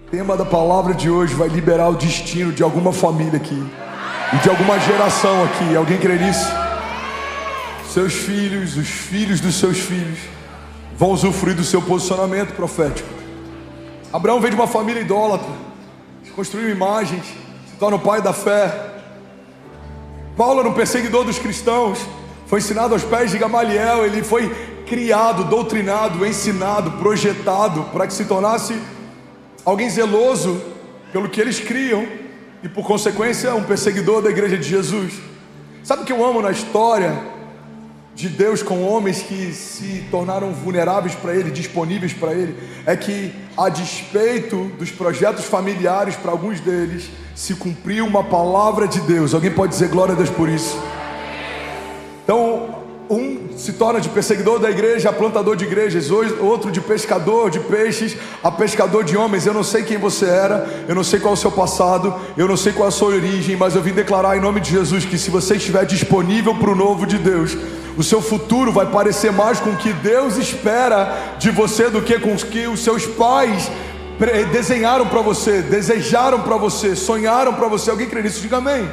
O tema da palavra de hoje vai liberar o destino de alguma família aqui e de alguma geração aqui. Alguém crê nisso? Seus filhos, os filhos dos seus filhos vão usufruir do seu posicionamento profético. Abraão veio de uma família idólatra, construiu imagens, se torna o pai da fé. Paulo era um perseguidor dos cristãos, foi ensinado aos pés de Gamaliel. Ele foi criado, doutrinado, ensinado, projetado para que se tornasse alguém zeloso pelo que eles criam e, por consequência, um perseguidor da igreja de Jesus. Sabe o que eu amo na história de Deus com homens que se tornaram vulneráveis para Ele, disponíveis para Ele? É que, a despeito dos projetos familiares, para alguns deles se cumpriu uma palavra de Deus. Alguém pode dizer glória a Deus por isso? Então, um se torna de perseguidor da igreja a plantador de igrejas, outro de pescador de peixes a pescador de homens. Eu não sei quem você era, eu não sei qual é o seu passado, eu não sei qual é a sua origem, mas eu vim declarar em nome de Jesus que, se você estiver disponível para o novo de Deus, o seu futuro vai parecer mais com o que Deus espera de você do que com o que os seus pais desenharam para você, desejaram para você, sonharam para você. Alguém crê nisso? Diga amém.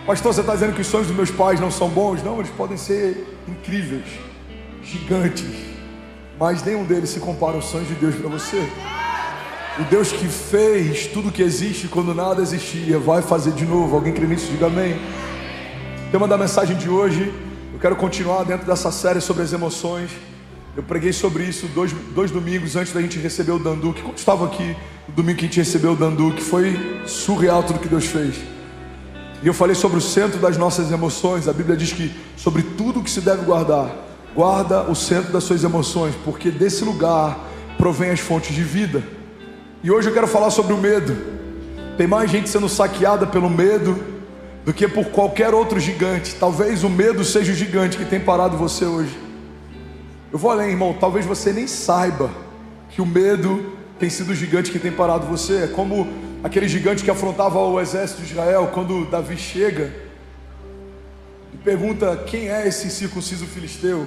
Pastor, você está dizendo que os sonhos dos meus pais não são bons? Não, eles podem ser incríveis, gigantes, mas nenhum deles se compara aos sonhos de Deus para você. O Deus que fez tudo que existe quando nada existia, vai fazer de novo. Alguém crê nisso? Diga amém. O tema da mensagem de hoje, eu quero continuar dentro dessa série sobre as emoções. Eu preguei sobre isso dois domingos antes da gente receber o Danduque. Quando estava aqui no domingo que a gente recebeu o Danduque, foi surreal tudo que Deus fez. E eu falei sobre o centro das nossas emoções. A Bíblia diz que sobre tudo que se deve guardar, guarda o centro das suas emoções, porque desse lugar provém as fontes de vida. E hoje eu quero falar sobre o medo. Tem mais gente sendo saqueada pelo medo do que por qualquer outro gigante. Talvez o medo seja o gigante que tem parado você hoje. Eu vou além, irmão. Talvez você nem saiba que o medo tem sido o gigante que tem parado você. É como aquele gigante que afrontava o exército de Israel. Quando Davi chega e pergunta: quem é esse incircunciso filisteu?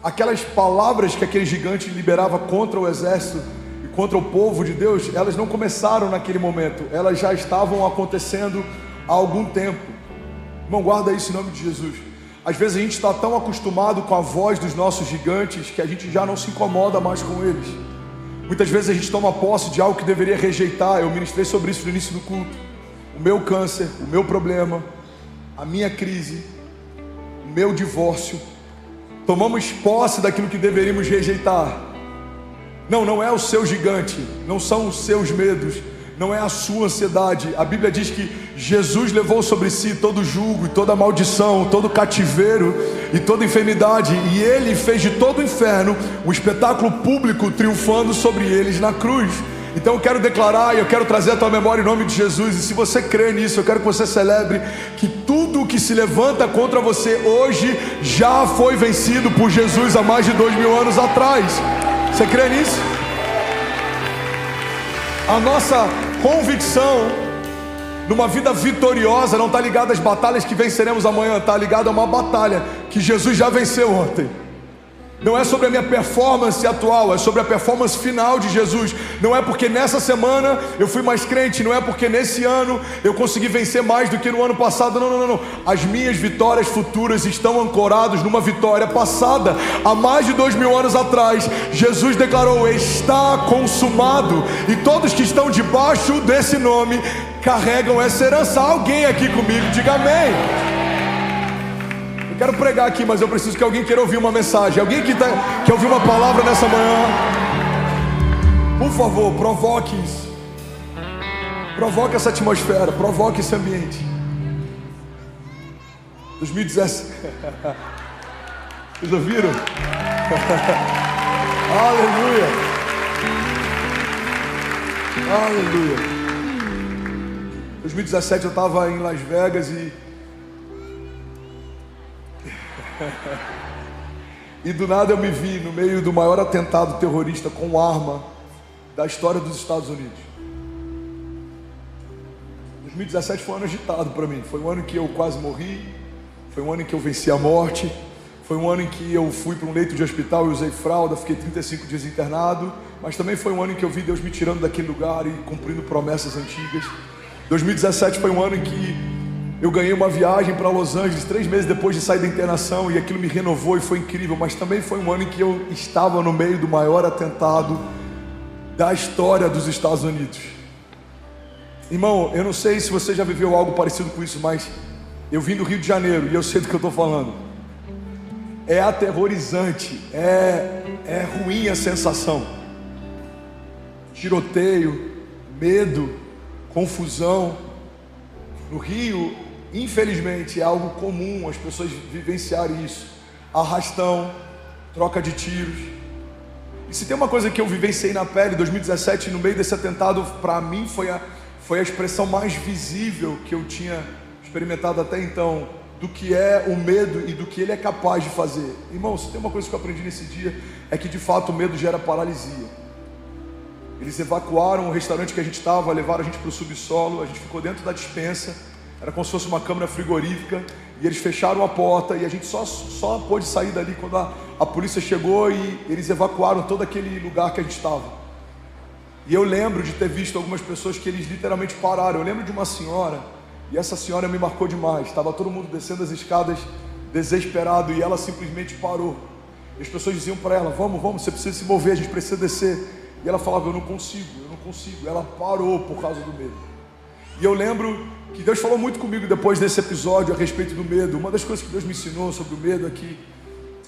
Aquelas palavras que aquele gigante liberava contra o exército e contra o povo de Deus, elas não começaram naquele momento, elas já estavam acontecendo há algum tempo. Irmão, guarda isso em nome de Jesus. Às vezes a gente está tão acostumado com a voz dos nossos gigantes que a gente já não se incomoda mais com eles. Muitas vezes a gente toma posse de algo que deveria rejeitar. Eu ministrei sobre isso no início do culto. O meu câncer, o meu problema, a minha crise, o meu divórcio. Tomamos posse daquilo que deveríamos rejeitar. Não é o seu gigante, não são os seus medos, não é a sua ansiedade. A Bíblia diz que Jesus levou sobre si todo jugo e toda maldição, todo cativeiro e toda enfermidade, e Ele fez de todo o inferno um espetáculo público, triunfando sobre eles na cruz. Então eu quero declarar e eu quero trazer a tua memória em nome de Jesus. E se você crê nisso, eu quero que você celebre que tudo o que se levanta contra você hoje já foi vencido por Jesus há mais de 2000 anos atrás. Você crê nisso? A nossa convicção numa vida vitoriosa não está ligada às batalhas que venceremos amanhã, está ligada a uma batalha que Jesus já venceu ontem. Não é sobre a minha performance atual, é sobre a performance final de Jesus. Não é porque nessa semana eu fui mais crente, não é porque nesse ano eu consegui vencer mais do que no ano passado. Não. As minhas vitórias futuras estão ancoradas numa vitória passada. Há mais de 2000 anos atrás, Jesus declarou: está consumado. E todos que estão debaixo desse nome carregam essa herança. Alguém aqui comigo, diga amém. Quero pregar aqui, mas eu preciso que alguém queira ouvir uma mensagem. Alguém que quer ouvir uma palavra nessa manhã? Por favor, provoque isso. Provoque essa atmosfera, provoque esse ambiente. 2017. Vocês ouviram? Aleluia. Aleluia. 2017 eu estava em Las Vegas e do nada eu me vi no meio do maior atentado terrorista com arma da história dos Estados Unidos. 2017 foi um ano agitado para mim. Foi um ano que eu quase morri, foi um ano em que eu venci a morte, Foi um ano em que eu fui para um leito de hospital e usei fralda, fiquei 35 dias internado, mas também foi um ano em que eu vi Deus me tirando daquele lugar e cumprindo promessas antigas. 2017 foi um ano em que eu ganhei uma viagem para Los Angeles 3 meses depois de sair da internação, e aquilo me renovou e foi incrível, mas também foi um ano em que eu estava no meio do maior atentado da história dos Estados Unidos. Irmão, eu não sei se você já viveu algo parecido com isso, mas eu vim do Rio de Janeiro e eu sei do que eu estou falando. É aterrorizante, é ruim a sensação. Tiroteio, medo, confusão. No Rio, infelizmente, é algo comum as pessoas vivenciarem isso. Arrastão, troca de tiros. E se tem uma coisa que eu vivenciei na pele, 2017, no meio desse atentado, para mim foi a expressão mais visível que eu tinha experimentado até então, do que é o medo e do que ele é capaz de fazer. Irmão, se tem uma coisa que eu aprendi nesse dia, é que de fato o medo gera paralisia. Eles evacuaram o restaurante que a gente estava, levaram a gente para o subsolo, a gente ficou dentro da despensa, era como se fosse uma câmara frigorífica, e eles fecharam a porta, e a gente só pôde sair dali quando a polícia chegou, e eles evacuaram todo aquele lugar que a gente estava. E eu lembro de ter visto algumas pessoas que eles literalmente pararam. Eu lembro de uma senhora, e essa senhora me marcou demais. Estava todo mundo descendo as escadas desesperado, e ela simplesmente parou. E as pessoas diziam para ela: vamos, você precisa se mover, a gente precisa descer. E ela falava: eu não consigo. Ela parou por causa do medo. E eu lembro que Deus falou muito comigo depois desse episódio a respeito do medo. Uma das coisas que Deus me ensinou sobre o medo é que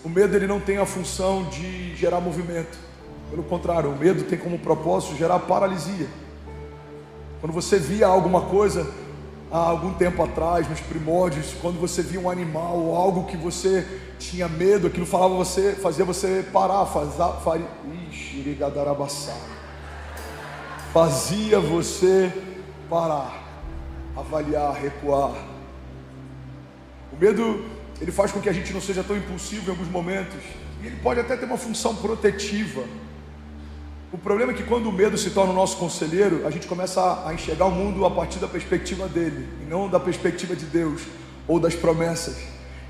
o medo, ele não tem a função de gerar movimento. Pelo contrário, o medo tem como propósito gerar paralisia. Quando você via alguma coisa há algum tempo atrás, nos primórdios, quando você via um animal ou algo que você tinha medo, aquilo fazia você parar, fazia você parar, avaliar, recuar. O medo, ele faz com que a gente não seja tão impulsivo em alguns momentos, e ele pode até ter uma função protetiva. O problema é que quando o medo se torna o nosso conselheiro, a gente começa a enxergar o mundo a partir da perspectiva dele, e não da perspectiva de Deus, ou das promessas,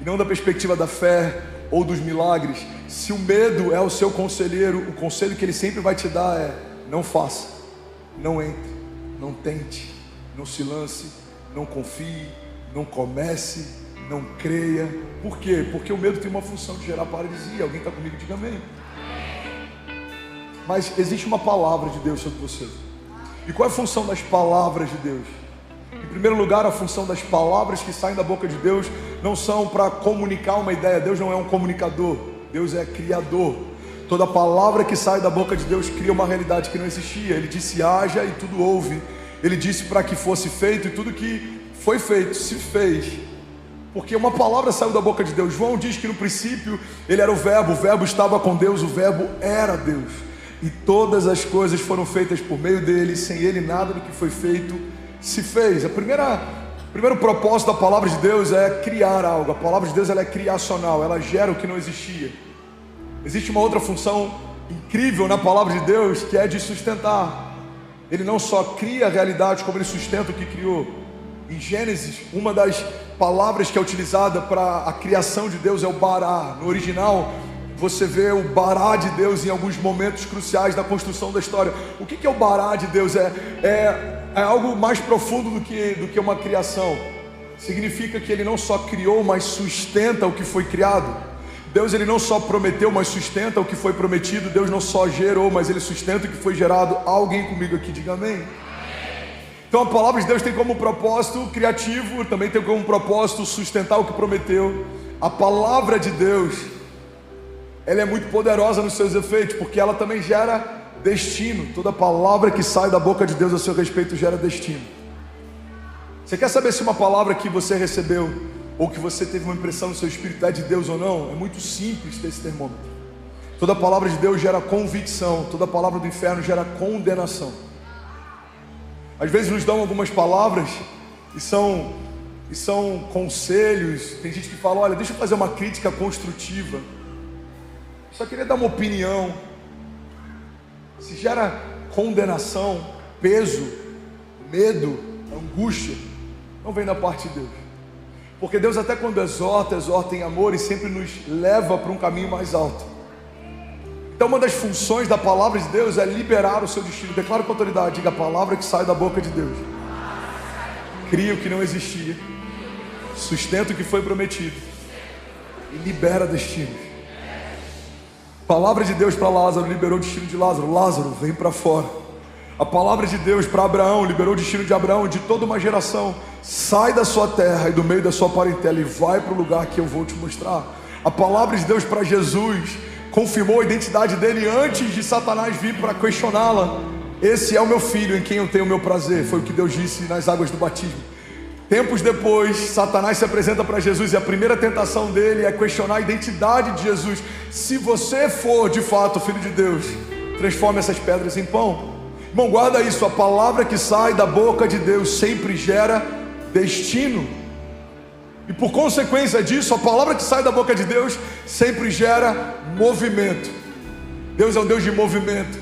e não da perspectiva da fé, ou dos milagres. Se o medo é o seu conselheiro, o conselho que ele sempre vai te dar é: não faça, não entre, não tente, não se lance, não confie, não comece, não creia. Por quê? Porque o medo tem uma função de gerar paralisia. Alguém está comigo? Diga amém. Mas existe uma palavra de Deus sobre você. E qual é a função das palavras de Deus? Em primeiro lugar, a função das palavras que saem da boca de Deus não são para comunicar uma ideia. Deus não é um comunicador, Deus é criador. Toda palavra que sai da boca de Deus cria uma realidade que não existia. Ele disse: haja, e tudo houve. Ele disse para que fosse feito, e tudo que foi feito se fez. Porque uma palavra saiu da boca de Deus. João diz que no princípio ele era o verbo estava com Deus, o verbo era Deus. E todas as coisas foram feitas por meio dele, sem ele nada do que foi feito se fez. O primeiro propósito da palavra de Deus é criar algo. A palavra de Deus, ela é criacional, ela gera o que não existia. Existe uma outra função incrível na palavra de Deus, que é de sustentar. Ele não só cria a realidade, como ele sustenta o que criou. Em Gênesis, uma das palavras que é utilizada para a criação de Deus é o bará. No original, você vê o bará de Deus em alguns momentos cruciais da construção da história. O que é o bará de Deus? É algo mais profundo do que uma criação. Significa que ele não só criou, mas sustenta o que foi criado. Deus, ele não só prometeu, mas sustenta o que foi prometido. Deus não só gerou, mas ele sustenta o que foi gerado. Alguém comigo aqui, diga amém. Então a palavra de Deus tem como propósito criativo, também tem como propósito sustentar o que prometeu. A palavra de Deus, ela é muito poderosa nos seus efeitos, porque ela também gera destino. Toda palavra que sai da boca de Deus a seu respeito gera destino. Você quer saber se uma palavra que você recebeu, ou que você teve uma impressão no seu espírito, é de Deus ou não? É muito simples ter esse termômetro. Toda palavra de Deus gera convicção, toda palavra do inferno gera condenação. Às vezes nos dão algumas palavras e são conselhos. Tem gente que fala: olha, deixa eu fazer uma crítica construtiva, só queria dar uma opinião. Se gera condenação, peso, medo, angústia, não vem da parte de Deus. Porque Deus até quando exorta, exorta em amor e sempre nos leva para um caminho mais alto. Então uma das funções da palavra de Deus é liberar o seu destino. Declaro com autoridade, diga: a palavra que sai da boca de Deus cria o que não existia, sustenta o que foi prometido e libera destinos. A palavra de Deus para Lázaro liberou o destino de Lázaro. Lázaro, vem para fora. A palavra de Deus para Abraão liberou o destino de Abraão, de toda uma geração. Sai da sua terra e do meio da sua parentela e vai para o lugar que eu vou te mostrar. A palavra de Deus para Jesus confirmou a identidade dele antes de Satanás vir para questioná-la. Esse é o meu filho em quem eu tenho o meu prazer. Foi o que Deus disse nas águas do batismo. Tempos depois, Satanás se apresenta para Jesus e a primeira tentação dele é questionar a identidade de Jesus. Se você for de fato filho de Deus, transforme essas pedras em pão. Irmão, guarda isso: a palavra que sai da boca de Deus sempre gera destino. E por consequência disso, a palavra que sai da boca de Deus sempre gera movimento. Deus é um Deus de movimento.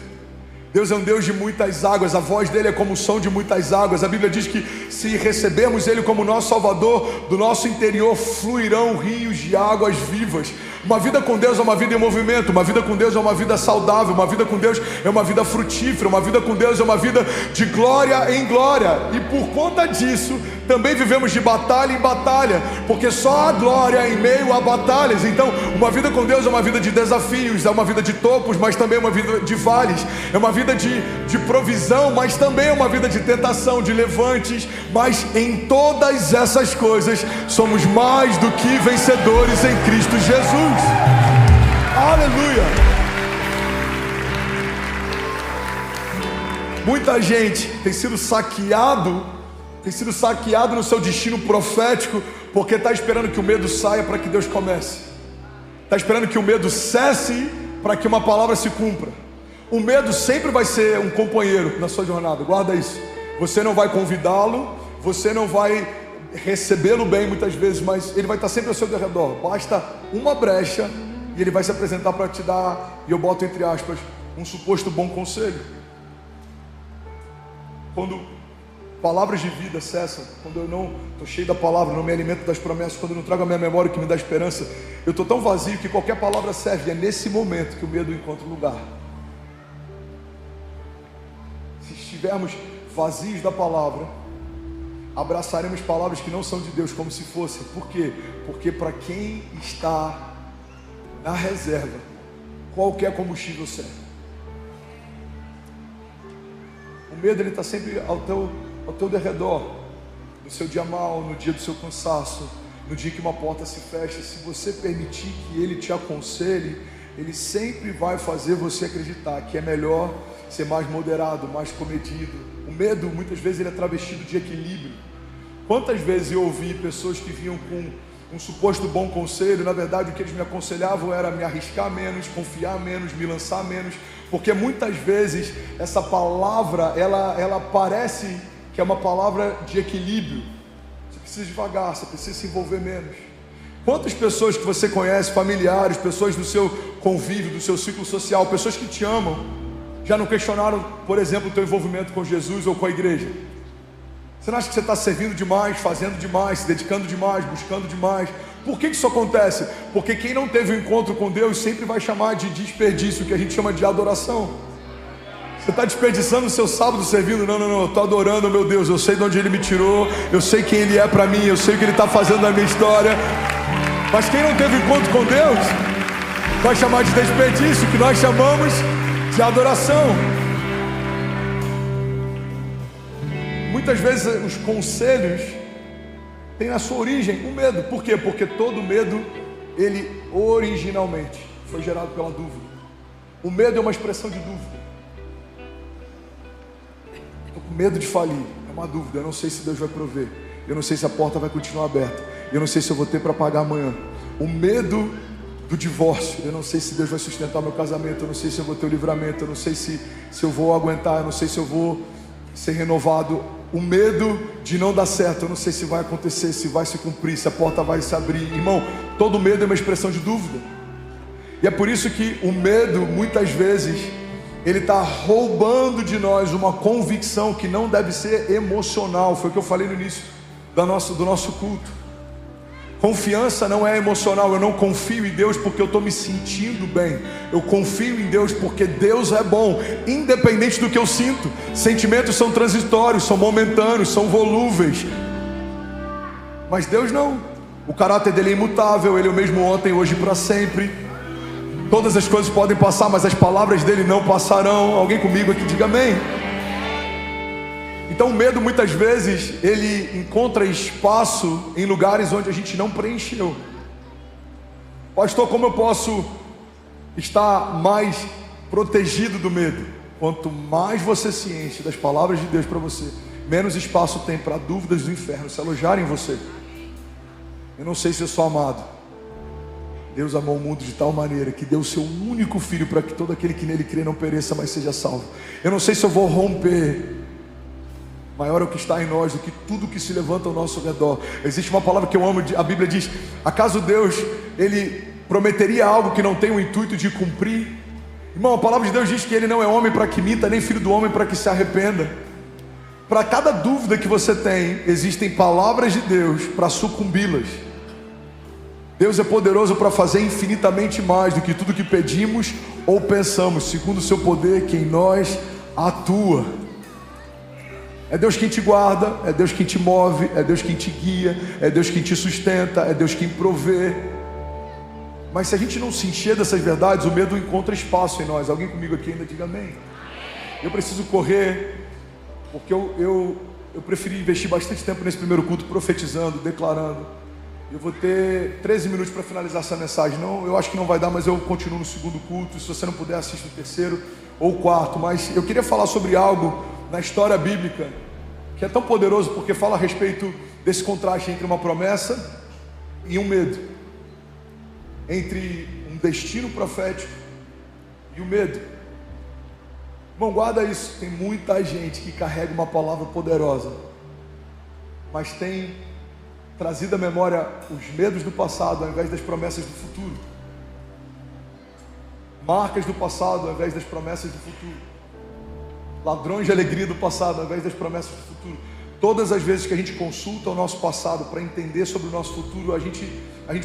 Deus é um Deus de muitas águas. A voz dele é como o som de muitas águas. A Bíblia diz que se recebermos ele como nosso Salvador, do nosso interior fluirão rios de águas vivas. Uma vida com Deus é uma vida em movimento. Uma vida com Deus é uma vida saudável. Uma vida com Deus é uma vida frutífera. Uma vida com Deus é uma vida de glória em glória. E por conta disso, também vivemos de batalha em batalha, porque só há glória em meio a batalhas. Então, uma vida com Deus é uma vida de desafios, é uma vida de topos, mas também é uma vida de vales. É uma vida de provisão, mas também é uma vida de tentação, de levantes. Mas em todas essas coisas, somos mais do que vencedores em Cristo Jesus. Aleluia! Muita gente tem sido saqueado no seu destino profético, porque está esperando que o medo saia para que Deus comece. Está esperando que o medo cesse para que uma palavra se cumpra. O medo sempre vai ser um companheiro na sua jornada, guarda isso. Você não vai convidá-lo, você não vai recebê-lo bem muitas vezes, mas ele vai estar sempre ao seu redor. Basta uma brecha e ele vai se apresentar para te dar, e eu boto entre aspas, um suposto bom conselho. Quando palavras de vida cessam, quando eu não estou cheio da palavra, não me alimento das promessas, quando eu não trago a minha memória o que me dá esperança, eu estou tão vazio que qualquer palavra serve. E é nesse momento que o medo encontra lugar. Se estivermos vazios da palavra, abraçaremos palavras que não são de Deus como se fossem. Por quê? Porque para quem está na reserva, qualquer combustível serve. O medo, ele está sempre ao teu derredor, no seu dia mal, no dia do seu cansaço, no dia que uma porta se fecha. Se você permitir que ele te aconselhe, ele sempre vai fazer você acreditar que é melhor ser mais moderado, mais comedido. O medo, muitas vezes, ele é travestido de equilíbrio. Quantas vezes eu ouvi pessoas que vinham com um suposto bom conselho, na verdade o que eles me aconselhavam era me arriscar menos, confiar menos, me lançar menos, porque muitas vezes essa palavra, ela parece que é uma palavra de equilíbrio. Você precisa devagar, você precisa se envolver menos. Quantas pessoas que você conhece, familiares, pessoas do seu convívio, do seu ciclo social, pessoas que te amam, já não questionaram, por exemplo, o teu envolvimento com Jesus ou com a igreja? Você não acha que você está servindo demais, fazendo demais, se dedicando demais, buscando demais? Por que isso acontece? Porque quem não teve um encontro com Deus sempre vai chamar de desperdício, que a gente chama de adoração. Você está desperdiçando o seu sábado servindo? Não, eu estou adorando, meu Deus. Eu sei de onde Ele me tirou, eu sei quem Ele é para mim, eu sei o que Ele está fazendo na minha história. Mas quem não teve encontro com Deus vai chamar de desperdício, que nós chamamos de adoração. Muitas vezes os conselhos têm na sua origem o medo. Por quê? Porque todo medo, ele originalmente foi gerado pela dúvida. O medo é uma expressão de dúvida. Estou com medo de falir, é uma dúvida. Eu não sei se Deus vai prover, eu não sei se a porta vai continuar aberta, eu não sei se eu vou ter para pagar amanhã. O medo do divórcio, eu não sei se Deus vai sustentar meu casamento, eu não sei se eu vou ter o livramento, eu não sei se eu vou aguentar, eu não sei se eu vou ser renovado. O medo de não dar certo, eu não sei se vai acontecer, se vai se cumprir, se a porta vai se abrir. Irmão, todo medo é uma expressão de dúvida. E é por isso que o medo, muitas vezes, ele está roubando de nós uma convicção que não deve ser emocional. Foi o que eu falei no início do nosso culto. Confiança não é emocional. Eu não confio em Deus porque eu estou me sentindo bem. Eu confio em Deus porque Deus é bom, independente do que eu sinto. Sentimentos são transitórios, são momentâneos, são volúveis. Mas Deus não. O caráter dele é imutável. Ele é o mesmo ontem, hoje e para sempre. Todas as coisas podem passar, mas as palavras dele não passarão. Alguém comigo aqui, diga amém. Então o medo muitas vezes ele encontra espaço em lugares onde a gente não preencheu. Pastor, como eu posso estar mais protegido do medo? Quanto mais você se enche das palavras de Deus para você, menos espaço tem para dúvidas do inferno se alojarem em você. Eu não sei se eu sou amado. Deus amou o mundo de tal maneira que deu o seu único filho para que todo aquele que nele crê não pereça, mas seja salvo. Eu não sei se eu vou romper. Maior é o que está em nós do que tudo que se levanta ao nosso redor. Existe uma palavra que eu amo, a Bíblia diz: acaso Deus, ele prometeria algo que não tem o intuito de cumprir? Irmão, a palavra de Deus diz que ele não é homem para que minta, nem filho do homem para que se arrependa. Para cada dúvida que você tem, existem palavras de Deus para sucumbi-las. Deus é poderoso para fazer infinitamente mais do que tudo que pedimos ou pensamos, segundo o seu poder que em nós atua. É Deus quem te guarda, é Deus quem te move, é Deus quem te guia, é Deus quem te sustenta, é Deus quem provê. Mas se a gente não se encher dessas verdades, o medo encontra espaço em nós. Alguém comigo aqui ainda diga amém. Eu preciso correr, porque eu preferi investir bastante tempo nesse primeiro culto profetizando, declarando. Eu vou ter 13 minutos para finalizar essa mensagem. Não, eu acho que não vai dar, mas eu continuo no segundo culto. Se você não puder, assista o terceiro ou o quarto. Mas eu queria falar sobre algo na história bíblica que é tão poderoso, porque fala a respeito desse contraste entre uma promessa e um medo, entre um destino profético e o medo. Irmão, guarda isso. Tem muita gente que carrega uma palavra poderosa, mas tem trazido à memória os medos do passado ao invés das promessas do futuro, marcas do passado ao invés das promessas do futuro, ladrões de alegria do passado ao invés das promessas do futuro. Todas as vezes que a gente consulta o nosso passado para entender sobre o nosso futuro, a gente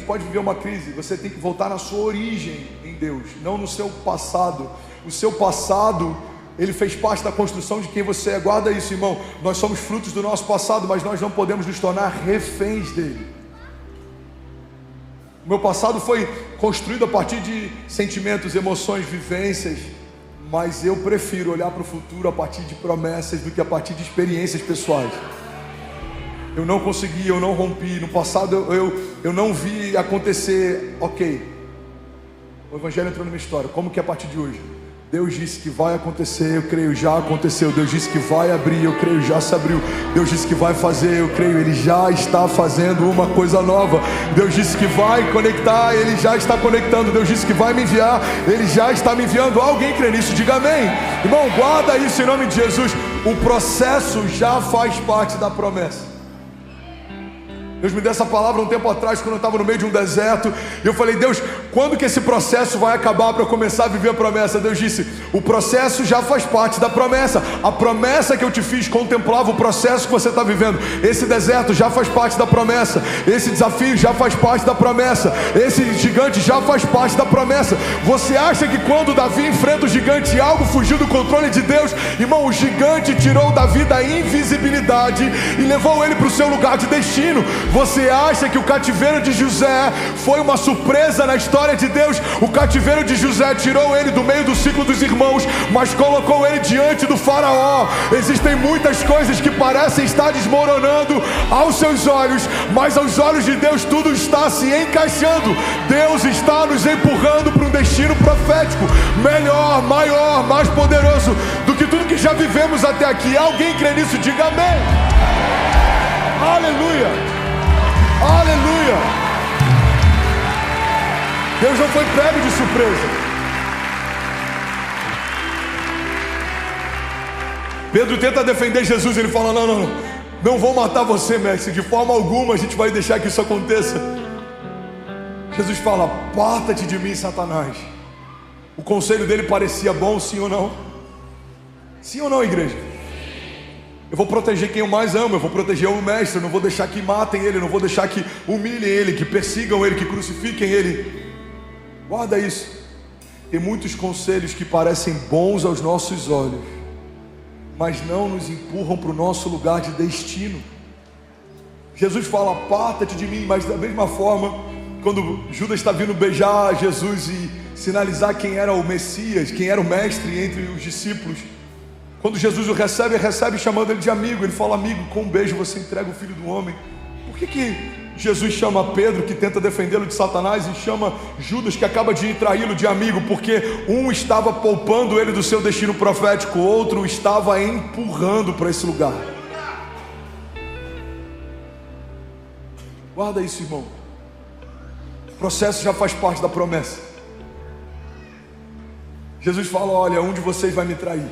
pode viver uma crise. Você tem que voltar na sua origem em Deus, não no seu passado. O seu passado, ele fez parte da construção de quem você é. Guarda isso, irmão. Nós somos frutos do nosso passado, mas nós não podemos nos tornar reféns dele. O meu passado foi construído a partir de sentimentos, emoções, vivências, mas eu prefiro olhar para o futuro a partir de promessas do que a partir de experiências pessoais. Eu não consegui, eu não rompi. No passado eu não vi acontecer. Ok, o Evangelho entrou na minha história. Como que é a partir de hoje? Deus disse que vai acontecer, eu creio, já aconteceu. Deus disse que vai abrir, eu creio, já se abriu. Deus disse que vai fazer, eu creio, Ele já está fazendo uma coisa nova. Deus disse que vai conectar, Ele já está conectando. Deus disse que vai me enviar, Ele já está me enviando. Alguém crê nisso? Diga amém. Irmão, guarda isso em nome de Jesus. O processo já faz parte da promessa. Deus me deu essa palavra um tempo atrás, quando eu estava no meio de um deserto, e eu falei: Deus, quando que esse processo vai acabar para eu começar a viver a promessa? Deus disse: o processo já faz parte da promessa. A promessa que eu te fiz contemplava o processo que você está vivendo. Esse deserto já faz parte da promessa. Esse desafio já faz parte da promessa. Esse gigante já faz parte da promessa. Você acha que quando Davi enfrenta o gigante, algo fugiu do controle de Deus? Irmão, o gigante tirou Davi da invisibilidade e levou ele para o seu lugar de destino. Você acha que o cativeiro de José foi uma surpresa na história de Deus? O cativeiro de José tirou ele do meio do ciclo dos irmãos, mas colocou ele diante do faraó. Existem muitas coisas que parecem estar desmoronando aos seus olhos, mas aos olhos de Deus tudo está se encaixando. Deus está nos empurrando para um destino profético melhor, maior, mais poderoso do que tudo que já vivemos até aqui. Alguém crê nisso? Diga amém. Aleluia. Aleluia! Deus não foi pego de surpresa. Pedro tenta defender Jesus. Ele fala: não vou matar você, mestre. De forma alguma a gente vai deixar que isso aconteça. Jesus fala: aparta-te de mim, Satanás. O conselho dele parecia bom, sim ou não? Sim ou não, igreja? Eu vou proteger quem eu mais amo, eu vou proteger o mestre, eu não vou deixar que matem ele, eu não vou deixar que humilhem ele, que persigam ele, que crucifiquem ele. Guarda isso. Tem muitos conselhos que parecem bons aos nossos olhos, mas não nos empurram para o nosso lugar de destino. Jesus fala, aparta-te de mim, mas da mesma forma, quando Judas está vindo beijar Jesus e sinalizar quem era o Messias, quem era o mestre entre os discípulos, quando Jesus o recebe chamando ele de amigo. Ele fala, amigo, com um beijo você entrega o Filho do Homem. Por que Jesus chama Pedro, que tenta defendê-lo de Satanás, e chama Judas, que acaba de traí-lo, de amigo? Porque um estava poupando ele do seu destino profético, o outro estava empurrando para esse lugar. Guarda isso, irmão. O processo já faz parte da promessa. Jesus fala, olha, um de vocês vai me trair.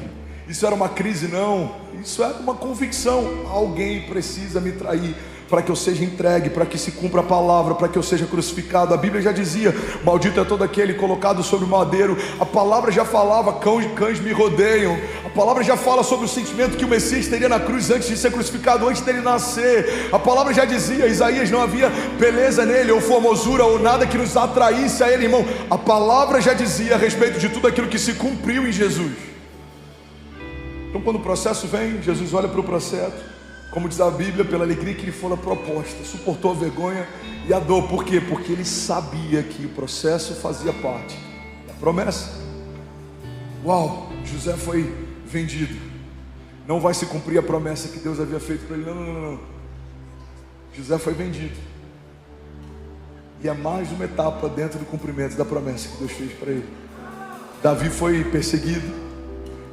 Isso era uma crise? Não, isso era uma convicção. Alguém precisa me trair para que eu seja entregue, para que se cumpra a palavra, para que eu seja crucificado. A Bíblia já dizia, maldito é todo aquele colocado sobre o madeiro. A palavra já falava, cães me rodeiam. A palavra já fala sobre o sentimento que o Messias teria na cruz antes de ser crucificado, antes dele nascer. A palavra já dizia, Isaías, não havia beleza nele, ou formosura, ou nada que nos atraísse a ele, irmão. A palavra já dizia a respeito de tudo aquilo que se cumpriu em Jesus. Então quando o processo vem, Jesus olha para o processo, como diz a Bíblia, pela alegria que lhe fora proposta, suportou a vergonha e a dor. Por quê? Porque ele sabia que o processo fazia parte da promessa. Uau, José foi vendido, não vai se cumprir a promessa que Deus havia feito para ele. Não. José foi vendido, e é mais uma etapa dentro do cumprimento da promessa que Deus fez para ele. Davi foi perseguido,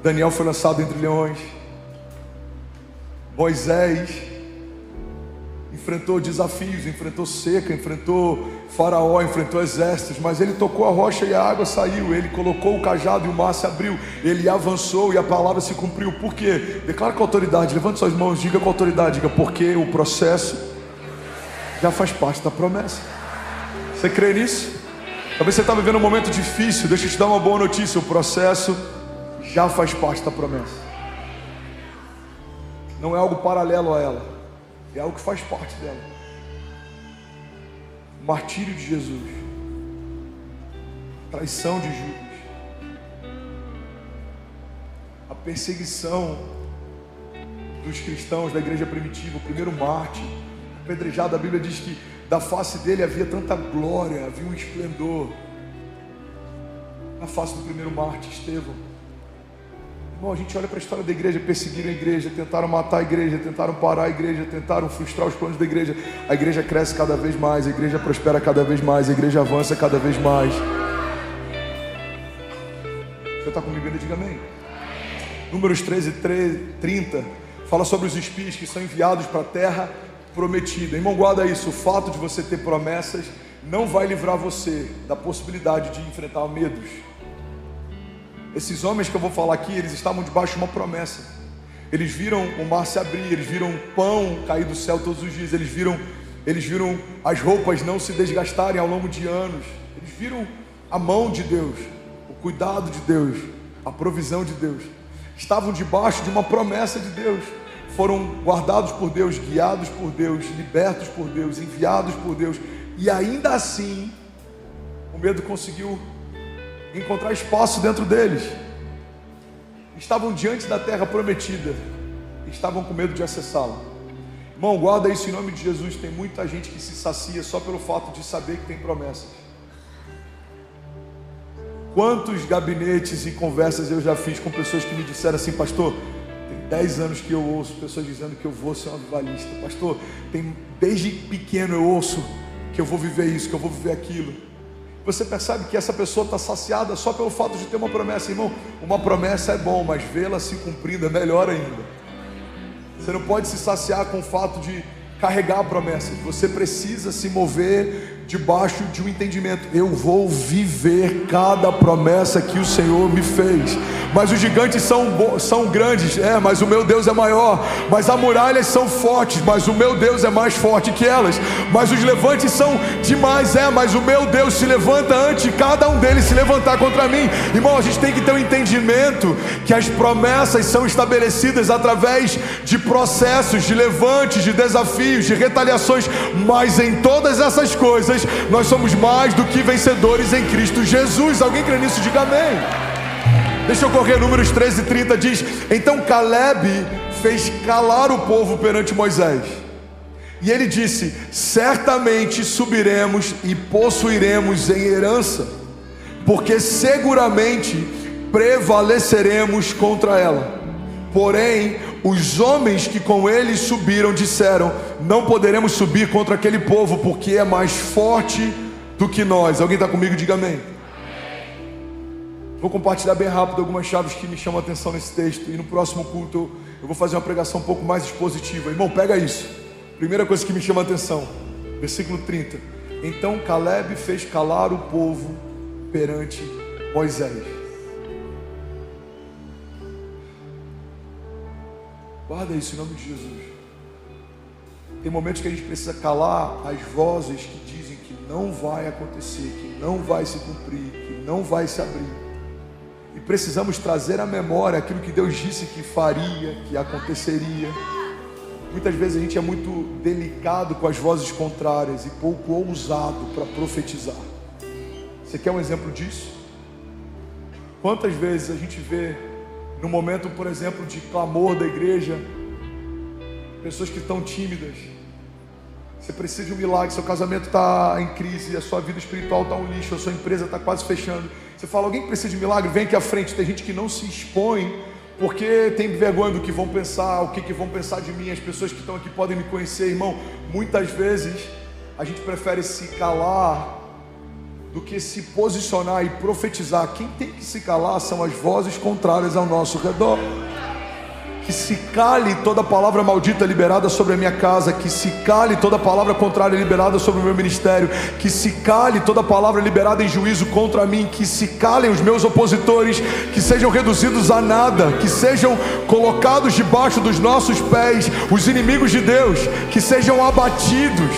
Daniel foi lançado entre leões, Moisés enfrentou desafios, enfrentou seca, enfrentou faraó, enfrentou exércitos, mas ele tocou a rocha e a água saiu. Ele colocou o cajado e o mar se abriu. Ele avançou e a palavra se cumpriu. Por quê? Declara com autoridade, levante suas mãos, diga com autoridade, diga, porque o processo já faz parte da promessa. Você crê nisso? Talvez você está vivendo um momento difícil. Deixa eu te dar uma boa notícia, o processo já faz parte da promessa. Não é algo paralelo a ela, é algo que faz parte dela. O martírio de Jesus, a traição de Judas, a perseguição dos cristãos da igreja primitiva, o primeiro mártir, apedrejado. A Bíblia diz que da face dele havia tanta glória, havia um esplendor. Na face do primeiro mártir, Estevão. Irmão, a gente olha para a história da igreja, perseguiram a igreja, tentaram matar a igreja, tentaram parar a igreja, tentaram frustrar os planos da igreja. A igreja cresce cada vez mais, a igreja prospera cada vez mais, a igreja avança cada vez mais. Você está comigo ainda? Diga amém. Números 13:30 fala sobre os espias que são enviados para a terra prometida. Irmão, guarda isso, o fato de você ter promessas não vai livrar você da possibilidade de enfrentar medos. Esses homens que eu vou falar aqui, eles estavam debaixo de uma promessa. Eles viram o mar se abrir, eles viram pão cair do céu todos os dias, eles viram as roupas não se desgastarem ao longo de anos, eles viram a mão de Deus, o cuidado de Deus, a provisão de Deus. Estavam debaixo de uma promessa de Deus, foram guardados por Deus, guiados por Deus, libertos por Deus, enviados por Deus, e ainda assim o medo conseguiu encontrar espaço dentro deles. Estavam diante da terra prometida, estavam com medo de acessá-la. Irmão, guarda isso em nome de Jesus. Tem muita gente que se sacia só pelo fato de saber que tem promessas. Quantos gabinetes e conversas eu já fiz com pessoas que me disseram assim: pastor, tem 10 anos que eu ouço pessoas dizendo que eu vou ser um avivalista. Pastor, desde pequeno eu ouço que eu vou viver isso, que eu vou viver aquilo. Você percebe que essa pessoa está saciada só pelo fato de ter uma promessa. Irmão, uma promessa é bom, mas vê-la se cumprindo é melhor ainda. Você não pode se saciar com o fato de carregar a promessa. Você precisa se mover debaixo de um entendimento. Eu vou viver cada promessa que o Senhor me fez. Mas os gigantes são grandes, mas o meu Deus é maior. Mas as muralhas são fortes, mas o meu Deus é mais forte que elas. Mas os levantes são demais, mas o meu Deus se levanta antes de cada um deles se levantar contra mim. Irmão, a gente tem que ter um entendimento que as promessas são estabelecidas através de processos, de levantes, de desafios, de retaliações. Mas em todas essas coisas, nós somos mais do que vencedores em Cristo Jesus. Alguém crê nisso? Diga amém. Deixa eu correr, Números 13:30 diz: então Caleb fez calar o povo perante Moisés, e ele disse: certamente subiremos e possuiremos em herança, porque seguramente prevaleceremos contra ela. Porém, os homens que com ele subiram disseram: não poderemos subir contra aquele povo, porque é mais forte do que nós. Alguém está comigo? Diga amém. Vou compartilhar bem rápido algumas chaves que me chamam a atenção nesse texto, e no próximo culto eu vou fazer uma pregação um pouco mais expositiva. Irmão, pega isso. Primeira coisa que me chama a atenção, versículo 30. Então Caleb fez calar o povo perante Moisés. Guarda isso em nome de Jesus. Tem momentos que a gente precisa calar as vozes que dizem que não vai acontecer, que não vai se cumprir, que não vai se abrir. E precisamos trazer à memória aquilo que Deus disse que faria, que aconteceria. Muitas vezes a gente é muito delicado com as vozes contrárias e pouco ousado para profetizar. Você quer um exemplo disso? Quantas vezes a gente vê, no momento, por exemplo, de clamor da igreja, pessoas que estão tímidas. Você precisa de um milagre, seu casamento está em crise, a sua vida espiritual está um lixo, a sua empresa está quase fechando. Você fala: alguém que precisa de milagre, vem aqui à frente. Tem gente que não se expõe porque tem vergonha do que vão pensar, o que vão pensar de mim. As pessoas que estão aqui podem me conhecer. Irmão, muitas vezes a gente prefere se calar do que se posicionar e profetizar. Quem tem que se calar são as vozes contrárias ao nosso redor. Que se cale toda palavra maldita liberada sobre a minha casa, que se cale toda palavra contrária liberada sobre o meu ministério, que se cale toda palavra liberada em juízo contra mim, que se calem os meus opositores, que sejam reduzidos a nada, que sejam colocados debaixo dos nossos pés, os inimigos de Deus, que sejam abatidos.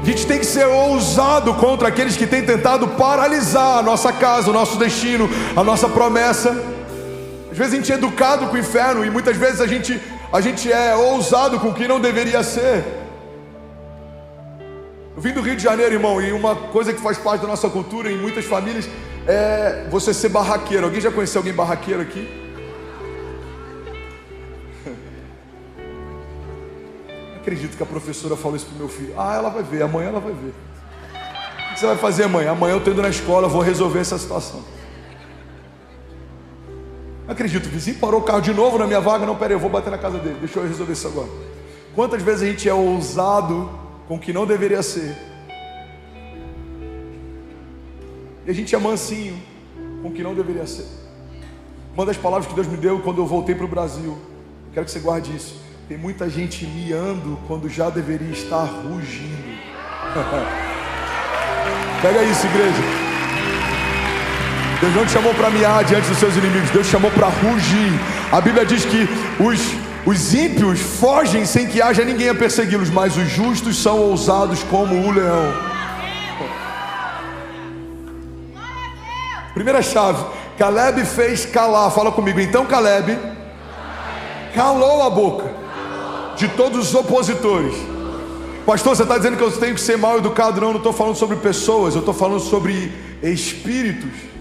A gente tem que ser ousado contra aqueles que têm tentado paralisar a nossa casa, o nosso destino, a nossa promessa. Às vezes a gente é educado com o inferno, e muitas vezes a gente é ousado com o que não deveria ser. Eu vim do Rio de Janeiro, irmão, e uma coisa que faz parte da nossa cultura em muitas famílias é você ser barraqueiro. Alguém já conheceu alguém barraqueiro aqui? Não acredito que a professora falou isso pro meu filho. Ela vai ver, amanhã ela vai ver. O que você vai fazer amanhã? Amanhã eu estou indo na escola, vou resolver essa situação. Não acredito, o vizinho parou o carro de novo na minha vaga. Não, peraí, eu vou bater na casa dele, deixa eu resolver isso agora. Quantas vezes a gente é ousado com o que não deveria ser, e a gente é mansinho com o que não deveria ser. Uma das palavras que Deus me deu quando eu voltei para o Brasil, quero que você guarde isso: tem muita gente miando quando já deveria estar rugindo. Pega isso, igreja. Deus não te chamou para miar diante dos seus inimigos, Deus te chamou para rugir. A Bíblia diz que os ímpios fogem sem que haja ninguém a persegui-los, mas os justos são ousados como o leão. Primeira chave, Caleb fez calar. Fala comigo. Então Caleb calou a boca de todos os opositores. Pastor, você está dizendo que eu tenho que ser mal educado? Não estou falando sobre pessoas, eu estou falando sobre espíritos.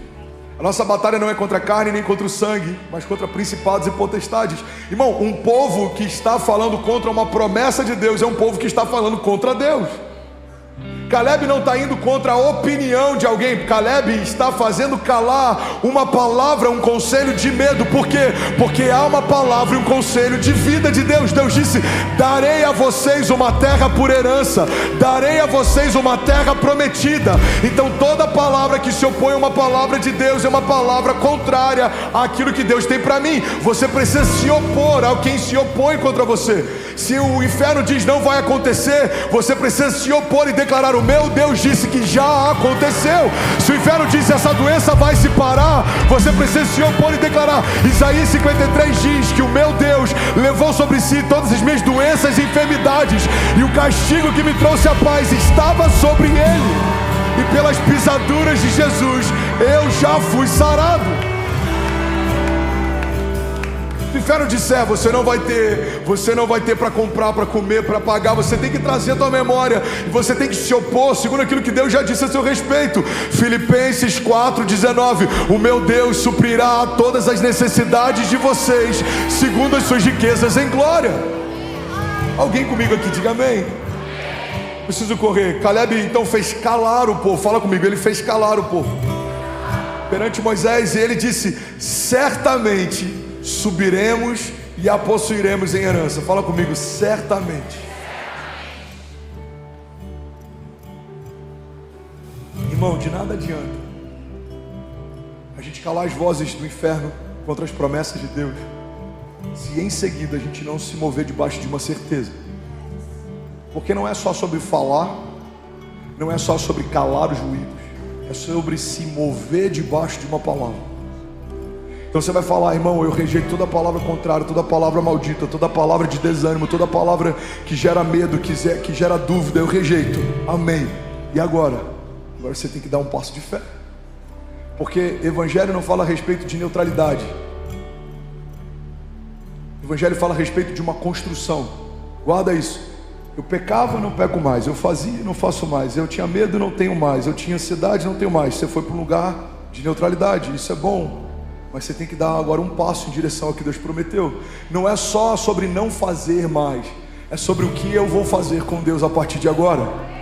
A nossa batalha não é contra a carne nem contra o sangue, mas contra principados e potestades. Irmão, um povo que está falando contra uma promessa de Deus é um povo que está falando contra Deus. Caleb não está indo contra a opinião de alguém. Caleb está fazendo calar uma palavra, um conselho de medo. Por quê? Porque há uma palavra e um conselho de vida de Deus. Deus disse: darei a vocês uma terra por herança, darei a vocês uma terra prometida. Então toda palavra que se opõe a uma palavra de Deus é uma palavra contrária àquilo que Deus tem para mim. Você precisa se opor a quem se opõe contra você. Se o inferno diz não vai acontecer, você precisa se opor e declarar: o meu Deus disse que já aconteceu. Se o inferno disse essa doença vai se parar, você precisa se opor e declarar. Isaías 53 diz que o meu Deus levou sobre si todas as minhas doenças e enfermidades, e o castigo que me trouxe a paz estava sobre ele, e pelas pisaduras de Jesus eu já fui sarado. Se o inferno disser, você não vai ter para comprar, para comer, para pagar, você tem que trazer a tua memória, e você tem que se opor segundo aquilo que Deus já disse a seu respeito. Filipenses 4:19, o meu Deus suprirá todas as necessidades de vocês segundo as suas riquezas em glória. Alguém comigo aqui, diga amém. Preciso correr. Caleb então fez calar o povo. Fala comigo, ele fez calar o povo perante Moisés, e ele disse: certamente subiremos e a possuiremos em herança. Fala comigo, certamente. Irmão, de nada adianta a gente calar as vozes do inferno contra as promessas de Deus, se em seguida a gente não se mover debaixo de uma certeza. Porque não é só sobre falar, não é só sobre calar os ruídos, é sobre se mover debaixo de uma palavra. Então você vai falar: irmão, eu rejeito toda palavra contrária, toda palavra maldita, toda palavra de desânimo, toda palavra que gera medo, que gera dúvida, eu rejeito. Amém. E agora? Agora você tem que dar um passo de fé. Porque evangelho não fala a respeito de neutralidade. Evangelho fala a respeito de uma construção. Guarda isso. Eu pecava, não peco mais. Eu fazia, não faço mais. Eu tinha medo, não tenho mais. Eu tinha ansiedade, não tenho mais. Você foi para um lugar de neutralidade. Isso é bom. Mas você tem que dar agora um passo em direção ao que Deus prometeu. Não é só sobre não fazer mais, é sobre o que eu vou fazer com Deus a partir de agora.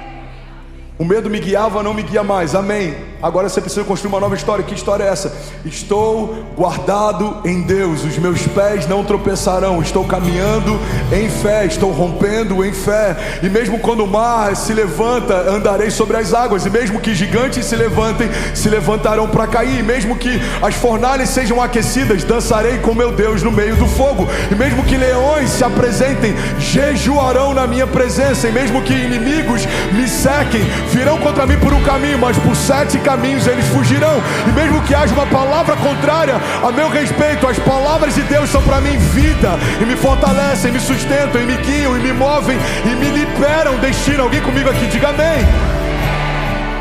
O medo me guiava, não me guia mais. Amém. Agora você precisa construir uma nova história. Que história é essa? Estou guardado em Deus, os meus pés não tropeçarão. Estou caminhando em fé, estou rompendo em fé. E mesmo quando o mar se levanta, andarei sobre as águas. E mesmo que gigantes se levantem, se levantarão para cair. E mesmo que as fornalhas sejam aquecidas, dançarei com meu Deus no meio do fogo. E mesmo que leões se apresentem, jejuarão na minha presença. E mesmo que inimigos me sequem, virão contra mim por um caminho, mas por 7 caminhos eles fugirão. E mesmo que haja uma palavra contrária a meu respeito, as palavras de Deus são para mim vida, e me fortalecem, me sustentam, e me guiam, e me movem, e me liberam, destinam. Alguém comigo aqui, diga amém.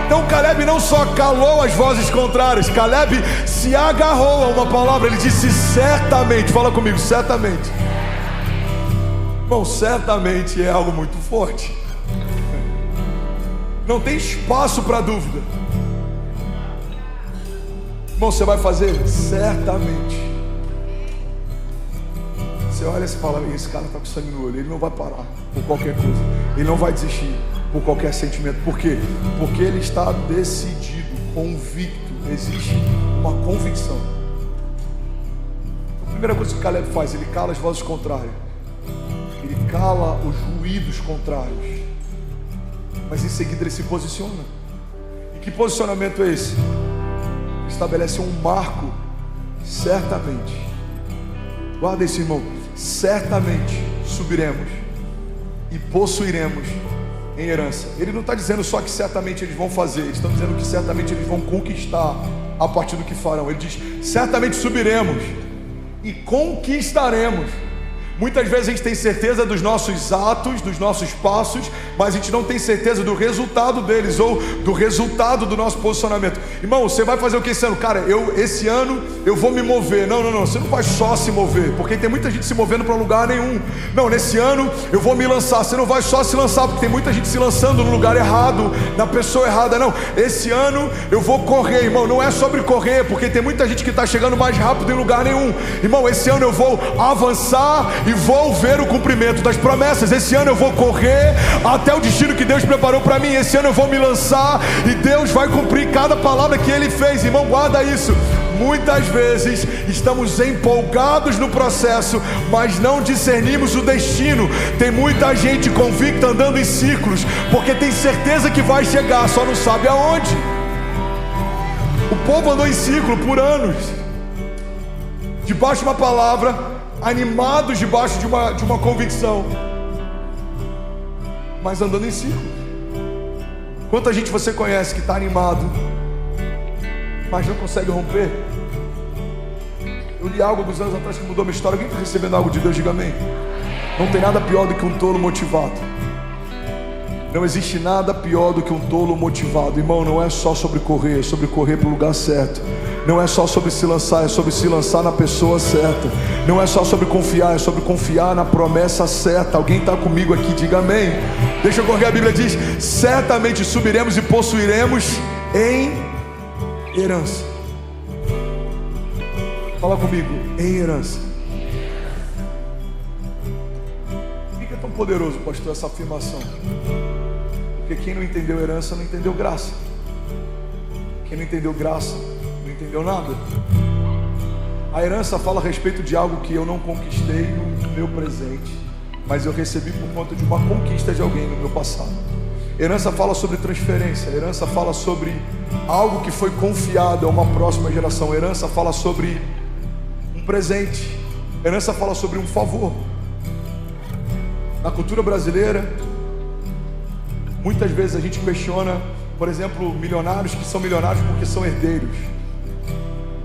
Então Caleb não só calou as vozes contrárias, Caleb se agarrou a uma palavra. Ele disse certamente. Fala comigo, certamente. Bom, certamente é algo muito forte. Não tem espaço para dúvida. Irmão, você vai fazer? Certamente. Você olha e fala: esse cara está com sangue no olho. Ele não vai parar por qualquer coisa. Ele não vai desistir por qualquer sentimento. Por quê? Porque ele está decidido, convicto. Existe uma convicção. A primeira coisa que Caleb faz, ele cala as vozes contrárias. Ele cala os ruídos contrários. Mas em seguida ele se posiciona. E que posicionamento é esse? Estabelece um marco. Certamente. Guarda isso, irmão. Certamente subiremos e possuiremos em herança. Ele não está dizendo só que certamente eles vão fazer. Eles estão dizendo que certamente eles vão conquistar a partir do que farão. Ele diz: certamente subiremos e conquistaremos. Muitas vezes a gente tem certeza dos nossos atos, dos nossos passos, mas a gente não tem certeza do resultado deles, ou do resultado do nosso posicionamento. Irmão, você vai fazer o que esse ano? Cara, esse ano eu vou me mover. Não, você não vai só se mover, porque tem muita gente se movendo para lugar nenhum. Não, nesse ano eu vou me lançar. Você não vai só se lançar, porque tem muita gente se lançando no lugar errado, na pessoa errada. Não, esse ano eu vou correr, irmão. Não é sobre correr, porque tem muita gente que está chegando mais rápido em lugar nenhum. Irmão, esse ano eu vou avançar e vou ver o cumprimento das promessas. Esse ano eu vou correr até o destino que Deus preparou para mim. Esse ano eu vou me lançar e Deus vai cumprir cada palavra que Ele fez. Irmão, guarda isso. Muitas vezes estamos empolgados no processo, mas não discernimos o destino. Tem muita gente convicta andando em círculos, porque tem certeza que vai chegar, só não sabe aonde. O povo andou em círculo por anos, debaixo de uma palavra, animados debaixo de uma convicção, mas andando em círculo. Quanta gente você conhece que está animado, mas não consegue romper? Eu li algo dos anos atrás que mudou minha história. Alguém está recebendo algo de Deus? Diga amém. Não tem nada pior do que um tolo motivado. Não existe nada pior do que um tolo motivado. Irmão, não é só sobre correr, é sobre correr para o lugar certo. Não é só sobre se lançar, é sobre se lançar na pessoa certa. Não é só sobre confiar, é sobre confiar na promessa certa. Alguém está comigo aqui? Diga amém. Deixa eu correr, a Bíblia diz: certamente subiremos e possuiremos em herança. Fala comigo, em herança. Por que é tão poderoso, pastor, essa afirmação? Porque quem não entendeu herança não entendeu graça. Quem não entendeu graça não entendeu nada. A herança fala a respeito de algo que eu não conquistei no meu presente, mas eu recebi por conta de uma conquista de alguém no meu passado. Herança fala sobre transferência. Herança fala sobre algo que foi confiado a uma próxima geração. Herança fala sobre um presente. Herança fala sobre um favor. Na cultura brasileira, muitas vezes a gente questiona, por exemplo, milionários que são milionários porque são herdeiros.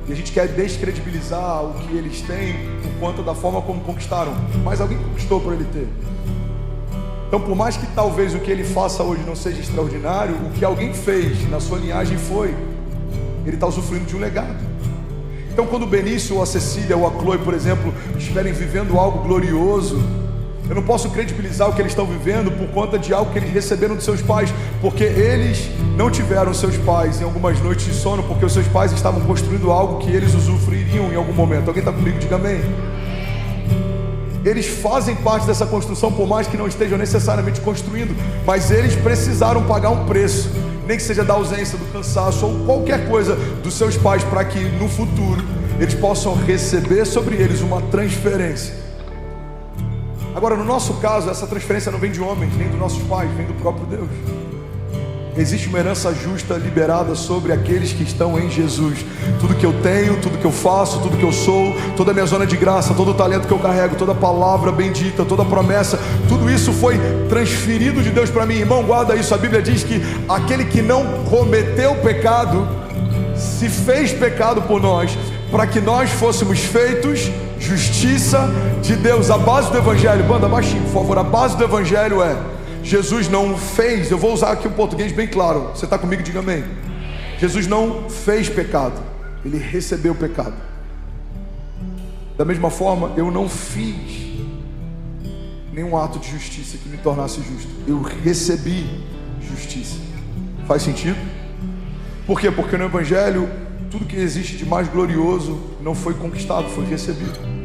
E a gente quer descredibilizar o que eles têm por conta da forma como conquistaram. Mas alguém conquistou para ele ter. Então, por mais que talvez o que ele faça hoje não seja extraordinário, o que alguém fez na sua linhagem foi, ele está usufruindo de um legado. Então, quando o Benício ou a Cecília ou a Chloe, por exemplo, estiverem vivendo algo glorioso, eu não posso credibilizar o que eles estão vivendo por conta de algo que eles receberam dos seus pais, porque eles não tiveram seus pais em algumas noites de sono, porque os seus pais estavam construindo algo que eles usufruiriam em algum momento. Alguém está comigo? Diga amém. Eles fazem parte dessa construção, por mais que não estejam necessariamente construindo, mas eles precisaram pagar um preço, nem que seja da ausência, do cansaço ou qualquer coisa dos seus pais, para que no futuro eles possam receber sobre eles uma transferência. Agora, no nosso caso, essa transferência não vem de homens, nem dos nossos pais, vem do próprio Deus. Existe uma herança justa liberada sobre aqueles que estão em Jesus. Tudo que eu tenho, tudo que eu faço, tudo que eu sou, toda a minha zona de graça, todo o talento que eu carrego, toda a palavra bendita, toda a promessa, tudo isso foi transferido de Deus para mim. Irmão, guarda isso. A Bíblia diz que aquele que não cometeu pecado se fez pecado por nós, para que nós fôssemos feitos justiça de Deus. A base do Evangelho, banda baixinho, por favor. A base do Evangelho é: Jesus não fez, eu vou usar aqui um português bem claro. Você está comigo? Diga amém. Jesus não fez pecado, Ele recebeu pecado. Da mesma forma, eu não fiz nenhum ato de justiça que me tornasse justo. Eu recebi justiça. Faz sentido? Por quê? Porque no Evangelho, tudo que existe de mais glorioso não foi conquistado, foi recebido.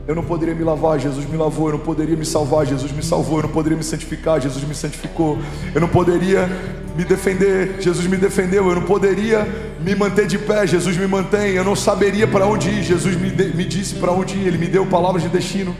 Eu não poderia me lavar, Jesus me lavou. Eu não poderia me salvar, Jesus me salvou. Eu não poderia me santificar, Jesus me santificou. Eu não poderia me defender, Jesus me defendeu. Eu não poderia me manter de pé, Jesus me mantém. Eu não saberia para onde ir, Jesus me disse para onde ir. Ele me deu palavras de destino.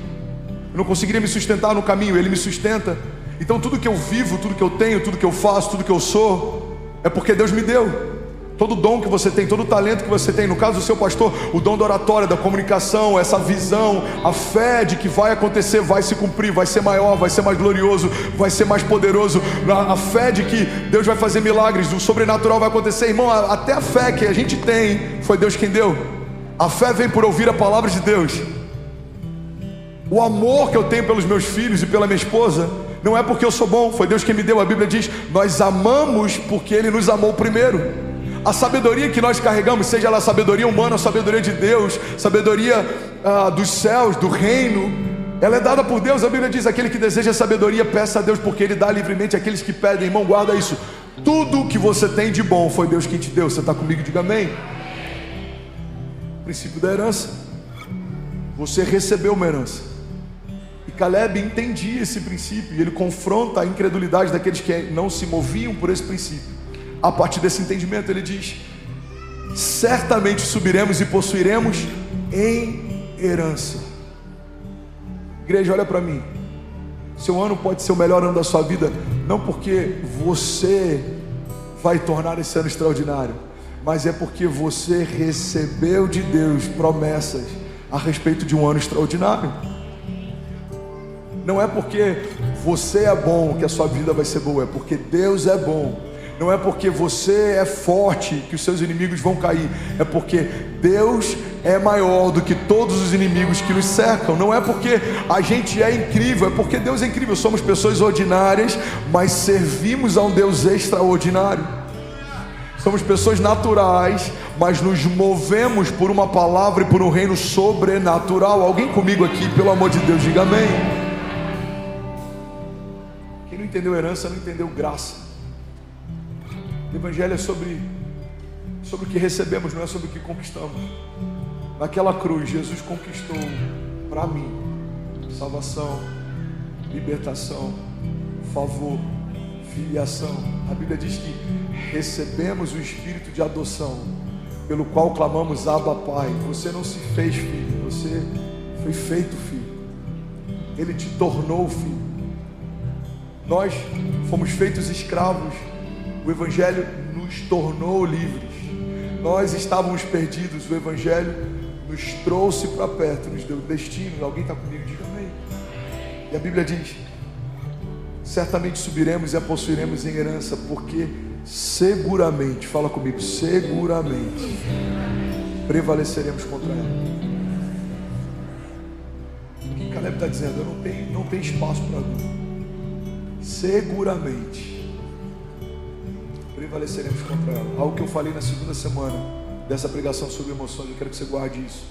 Eu não conseguiria me sustentar no caminho, Ele me sustenta. Então tudo que eu vivo, tudo que eu tenho, tudo que eu faço, tudo que eu sou, é porque Deus me deu. Todo dom que você tem, todo talento que você tem, no caso do seu pastor, o dom da oratória, da comunicação, essa visão, a fé de que vai acontecer, vai se cumprir, vai ser maior, vai ser mais glorioso, vai ser mais poderoso, a fé de que Deus vai fazer milagres, o sobrenatural vai acontecer. Irmão, até a fé que a gente tem, foi Deus quem deu. A fé vem por ouvir a palavra de Deus. O amor que eu tenho pelos meus filhos e pela minha esposa, não é porque eu sou bom, foi Deus quem me deu. A Bíblia diz: nós amamos porque Ele nos amou primeiro. A sabedoria que nós carregamos, seja ela sabedoria humana, sabedoria de Deus, sabedoria dos céus, do reino, ela é dada por Deus. A Bíblia diz: aquele que deseja sabedoria, peça a Deus, porque Ele dá livremente àqueles que pedem. Irmão, guarda isso. Tudo que você tem de bom foi Deus quem te deu. Você está comigo? Diga amém. O princípio da herança. Você recebeu uma herança. E Caleb entendia esse princípio, e ele confronta a incredulidade daqueles que não se moviam por esse princípio. A partir desse entendimento, ele diz: certamente subiremos e possuiremos em herança. Igreja, olha para mim. Seu ano pode ser o melhor ano da sua vida, não porque você vai tornar esse ano extraordinário, mas é porque você recebeu de Deus promessas a respeito de um ano extraordinário. Não é porque você é bom que a sua vida vai ser boa, é porque Deus é bom. Não é porque você é forte que os seus inimigos vão cair, é porque Deus é maior do que todos os inimigos que nos cercam. Não é porque a gente é incrível, é porque Deus é incrível. Somos pessoas ordinárias, mas servimos a um Deus extraordinário. Somos pessoas naturais, mas nos movemos por uma palavra e por um reino sobrenatural. Alguém comigo aqui, pelo amor de Deus, diga amém. Quem não entendeu herança, não entendeu graça. O Evangelho é sobre o que recebemos, não é sobre o que conquistamos. Naquela cruz, Jesus conquistou para mim salvação, libertação, favor, filiação. A Bíblia diz que recebemos o Espírito de adoção, pelo qual clamamos Abba Pai. Você não se fez filho, você foi feito filho. Ele te tornou filho. Nós fomos feitos escravos. O Evangelho nos tornou livres. Nós estávamos perdidos. O Evangelho nos trouxe para perto, nos deu destino. Alguém está comigo? Diga amém. E a Bíblia diz: certamente subiremos e a possuiremos em herança, porque seguramente, fala comigo, seguramente prevaleceremos contra ela. O que Caleb está dizendo? Não tem espaço para dúvida. Seguramente prevaleceremos contra ela. Algo que eu falei na segunda semana dessa pregação sobre emoções, eu quero que você guarde isso.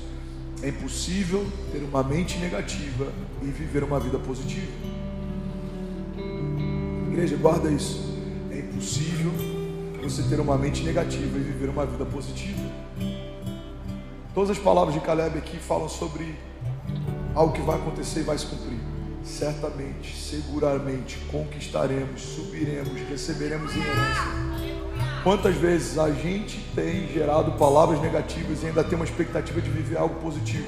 É impossível ter uma mente negativa e viver uma vida positiva. Igreja, guarda isso. É impossível você ter uma mente negativa e viver uma vida positiva. Todas as palavras de Caleb aqui falam sobre algo que vai acontecer e vai se cumprir. Certamente, seguramente conquistaremos, subiremos, receberemos em herança. Quantas vezes a gente tem gerado palavras negativas e ainda tem uma expectativa de viver algo positivo?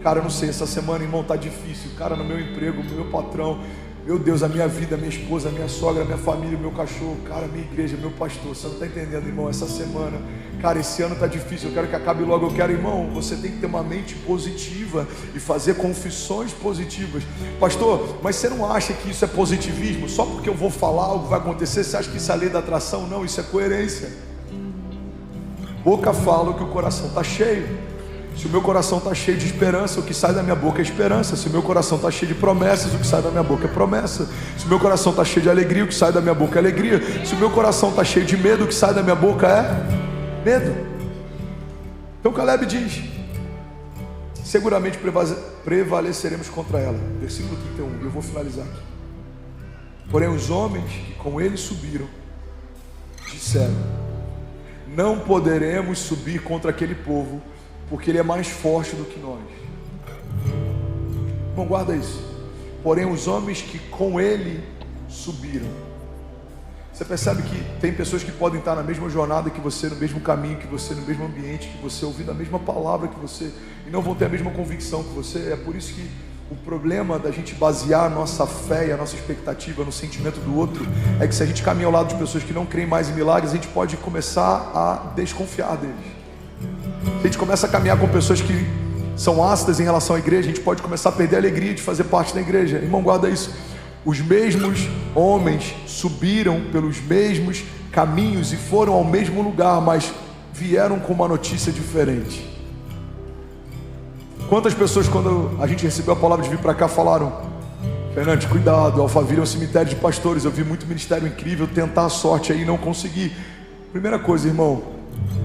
Cara, eu não sei, essa semana, irmão, tá difícil. Cara, no meu emprego, meu patrão, meu Deus, a minha vida, a minha esposa, a minha sogra, a minha família, o meu cachorro, cara, a minha igreja, meu pastor. Você não está entendendo, irmão, essa semana, cara, esse ano tá difícil, eu quero que acabe logo. Eu quero, irmão, você tem que ter uma mente positiva e fazer confissões positivas. Pastor, mas você não acha que isso é positivismo? Só porque eu vou falar algo vai acontecer, você acha que isso é lei da atração? Não, isso é coerência. Boca fala o que o coração está cheio. Se o meu coração está cheio de esperança, o que sai da minha boca é esperança. Se o meu coração está cheio de promessas, o que sai da minha boca é promessa. Se o meu coração está cheio de alegria, o que sai da minha boca é alegria. Se o meu coração está cheio de medo, o que sai da minha boca é medo. Então Caleb diz: seguramente prevaleceremos contra ela. Versículo 31, eu vou finalizar aqui. Porém os homens que com ele subiram disseram: não poderemos subir contra aquele povo, porque ele é mais forte do que nós. Bom, guarda isso. Porém os homens que com ele subiram. Você percebe que tem pessoas que podem estar na mesma jornada que você, no mesmo caminho que você, no mesmo ambiente que você, ouvindo a mesma palavra que você, e não vão ter a mesma convicção que você. É por isso que o problema da gente basear a nossa fé e a nossa expectativa no sentimento do outro é que se a gente caminha ao lado de pessoas que não creem mais em milagres, a gente pode começar a desconfiar deles. Se a gente começa a caminhar com pessoas que são ácidas em relação à igreja, a gente pode começar a perder a alegria de fazer parte da igreja. Irmão, guarda isso. Os mesmos homens subiram pelos mesmos caminhos e foram ao mesmo lugar, mas vieram com uma notícia diferente. Quantas pessoas, quando a gente recebeu a palavra de vir para cá, falaram: Fernandes, cuidado, Alphaville é um cemitério de pastores, eu vi muito ministério incrível, tentar a sorte aí e não consegui. Primeira coisa, irmão,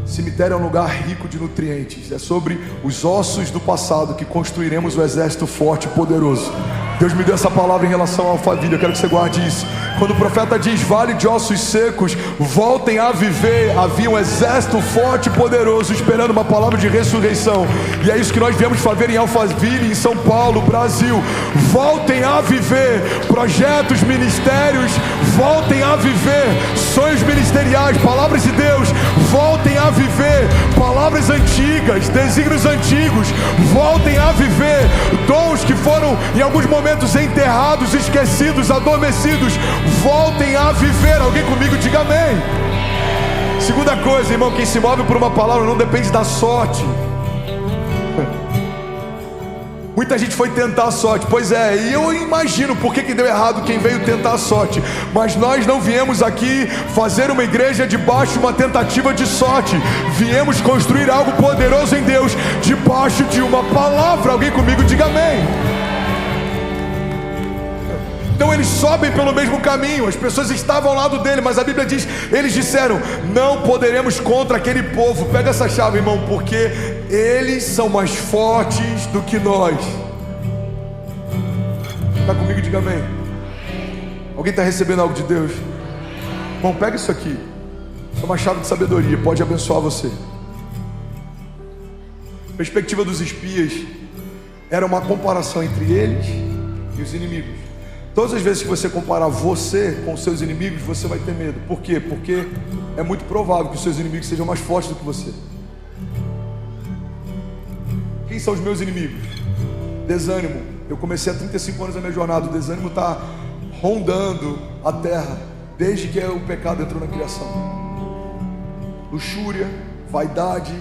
cemitério é um lugar rico de nutrientes. É sobre os ossos do passado que construiremos o exército forte e poderoso. Deus me deu essa palavra em relação ao Alphaville, eu quero que você guarde isso. Quando o profeta diz: vale de ossos secos, voltem a viver, havia um exército forte e poderoso esperando uma palavra de ressurreição. E é isso que nós viemos fazer em Alphaville, em São Paulo, Brasil. Voltem a viver projetos, ministérios, voltem a viver sonhos ministeriais, palavras de Deus, voltem a viver palavras antigas, desígnios antigos, voltem a viver dons que foram em alguns momentos enterrados, esquecidos, adormecidos, voltem a viver. Alguém comigo, diga amém. Segunda coisa, irmão, quem se move por uma palavra não depende da sorte. Muita gente foi tentar a sorte. Pois é, e eu imagino por que deu errado quem veio tentar a sorte. Mas nós não viemos aqui fazer uma igreja debaixo de uma tentativa de sorte. Viemos construir algo poderoso em Deus debaixo de uma palavra. Alguém comigo diga amém. Então eles sobem pelo mesmo caminho. As pessoas estavam ao lado dele, mas a Bíblia diz, eles disseram: não poderemos contra aquele povo. Pega essa chave, irmão, porque eles são mais fortes do que nós. Está comigo? Diga amém. Alguém está recebendo algo de Deus? Bom, pega isso aqui. Isso é uma chave de sabedoria, pode abençoar você. A perspectiva dos espias era uma comparação entre eles e os inimigos. Todas as vezes que você comparar você com os seus inimigos, você vai ter medo. Por quê? Porque é muito provável que os seus inimigos sejam mais fortes do que você. Quem são os meus inimigos? Desânimo. Eu comecei há 35 anos a minha jornada. O desânimo está rondando a terra desde que o pecado entrou na criação. Luxúria, vaidade,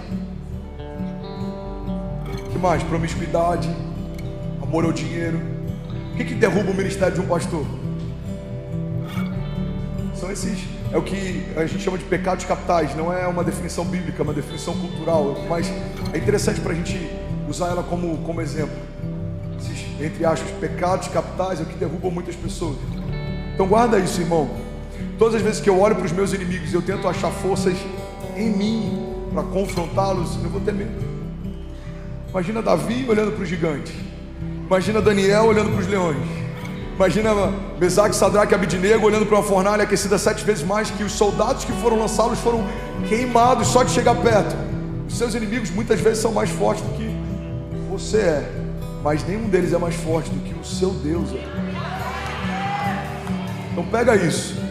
que mais? Promiscuidade, amor ao dinheiro. O que derruba o ministério de um pastor? São esses, é o que a gente chama de pecados capitais. Não é uma definição bíblica, é uma definição cultural, mas é interessante para a gente usar ela como exemplo. Esses, entre aspas, pecados capitais é o que derrubam muitas pessoas. Então guarda isso, irmão. Todas as vezes que eu olho para os meus inimigos, eu tento achar forças em mim para confrontá-los, eu vou ter medo. Imagina Davi olhando para o gigante. Imagina Daniel olhando para os leões. Imagina Mesaque, Sadraque e Abidnego olhando para uma fornalha aquecida 7 vezes mais, que os soldados que foram lançá-los foram queimados só de chegar perto. Os seus inimigos muitas vezes são mais fortes do que você é, mas nenhum deles é mais forte do que o seu Deus é. Então pega isso.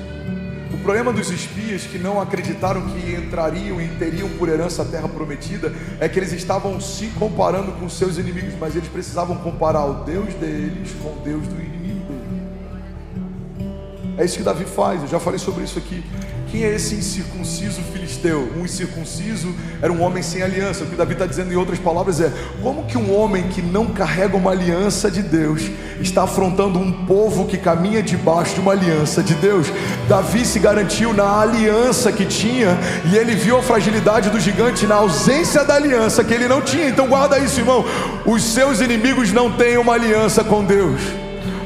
O problema dos espias que não acreditaram que entrariam e teriam por herança a terra prometida é que eles estavam se comparando com seus inimigos, mas eles precisavam comparar o Deus deles com o Deus do inimigo deles. É isso que Davi faz, eu já falei sobre isso aqui. Quem é esse incircunciso filisteu? Um incircunciso era um homem sem aliança. O que Davi está dizendo em outras palavras é: como que um homem que não carrega uma aliança de Deus está afrontando um povo que caminha debaixo de uma aliança de Deus? Davi se garantiu na aliança que tinha, e ele viu a fragilidade do gigante na ausência da aliança que ele não tinha. Então guarda isso, irmão. Os seus inimigos não têm uma aliança com Deus.